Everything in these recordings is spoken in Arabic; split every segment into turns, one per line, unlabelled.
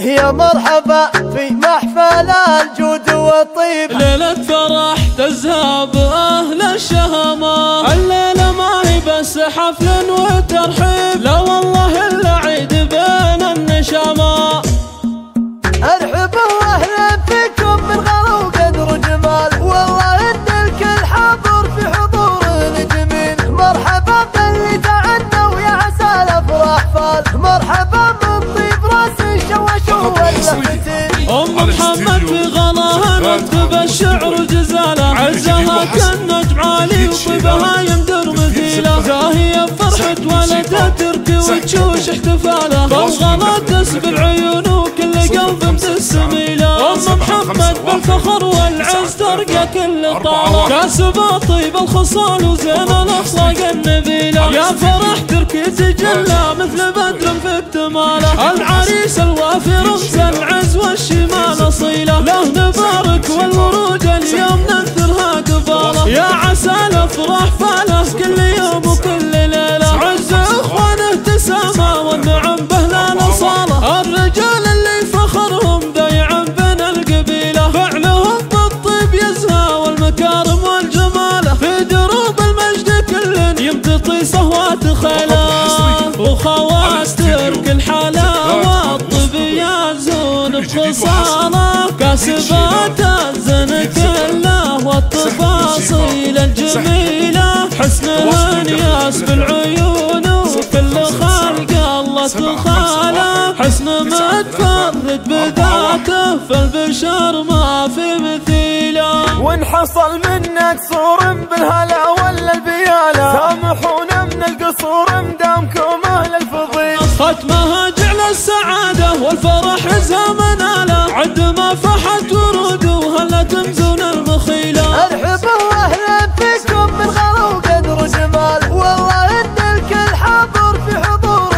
يا مرحبا في محفل الجود والطيب،
ليلة فرح تزهى أهل الشهامة. الليلة ما هي بس حفل وترحيب، لا والله إلا عيد بين النشامة.
ارحبوا أهلا فيكم من غلا وقدر وجمال، والله إن الكل حاضر في حضور جميل. مرحبا باللي تعنوا يا عسى الأفراح فال، مرحبا من طيب راس الشوش واللفتين.
محمد في غلاها نكتب الشعر جزاله، عزها كالنجم عالي وطيبها يندر مثيله. زاهية بفرحة ولدها تركي وتشوش احتفاله، بالغلا تسبل عيون وكل قلب تستميله. محمد بالفخر والعز ترقى كل طاله، كاسبة طيب الخصال وزين الاخلاق النبيله. يا فرح تركي تجلى مثل بدر في اكتماله، العريس الوافي رمز العز والشمال اصيله. له نبارك والورود اليوم ننثرها قباله، يا عسى الافراح فاله كل يوم وكل ليله. عز اخوانه تسامى والنعم به لا نصاله، الرجال اللي فخرهم ضيع بين القبيله. فعلهم بالطيب يزهى والمكارم والجماله، في دروب المجد كل يمتطي صهوات خيله. وخوات ترك الحلاوه الطيب يزهون بخصاله، كاسبات الزن كله والتفاصيل الجميله. حسنهن ياسب العيون وكل خلق الله تخاله، حسن متفرد بذاته فالبشر ما في مثيله.
وان حصل منك صور بالهلا ولا البياله، سامحونا من القصور مدامكم اهل الفضيل.
ختمها جعل السعاده والفرح زمناله، عد ما فحت ورود وهلا تمزون المخيله.
ارحبوا اهلا فيكم من غلا وقدر وجمال، والله ان الكل حاضر في حضور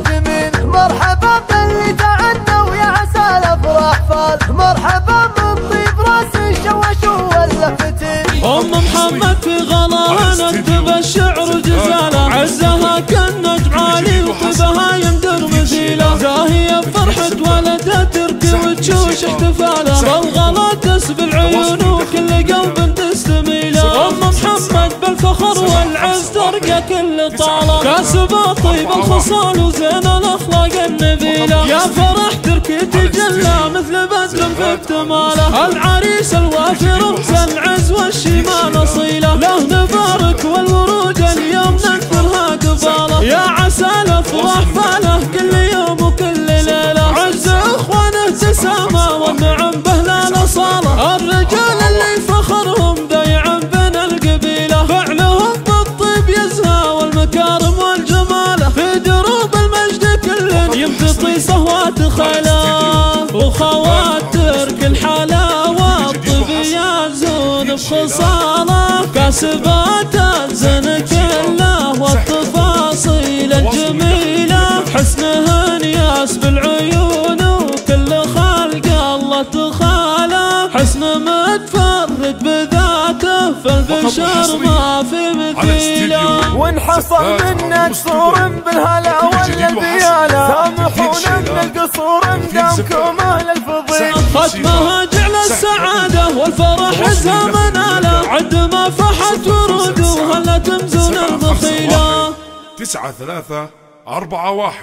جميل. مرحبا باللي تعنوا يا عسى الافراح فال، مرحبا من طيب راس الشوش واللفتين.
محمد في غلاها نكتب الشعر جزاله، عزها كالنجم عالي وطيبها يندر مثيله. زاهية بفرحة ولدها تركي وتشوش احتفاله، بالغلا تسبل عيون وكل قلب تستميله. محمد بالفخر والعز ترقى كل طاله، كاسبة طيب الخصال وزين الاخلاق النبيله. يا فرح تركي تجلى مثل بدر في اكتماله، العريس الوافي رمز العز والشمال اصيله. له نبارك والورود اليوم ننثرها قباله، يا عسى الافراح فاله كل يوم وكل ليله. عز اخوانه تسامى والنعم به لا نصاله، الرجال اللي فخرهم ضيع بين القبيله. فعلهم بالطيب يزهى والمكارم والجماله، في دروب المجد كل يمتطي صهوات خيله. وخوات ترك الحلاوه الطيب يزهون بخصاله، كاسبات الزن كله والتفاصيل الجميله. حسنهن ياسب العيون وكل خلق الله تخاله، حسن متفرد بذاته فالبشر ما في مثيله.
وان حصل منك صور بالهلا ولا البياله، سامحونا من القصور مدامكم اهل الفضيل.
ختمها جعل السعاده والفرح زمناله، عد ما فحت ورود وهلا تمزون المخيله.
9-3-4-1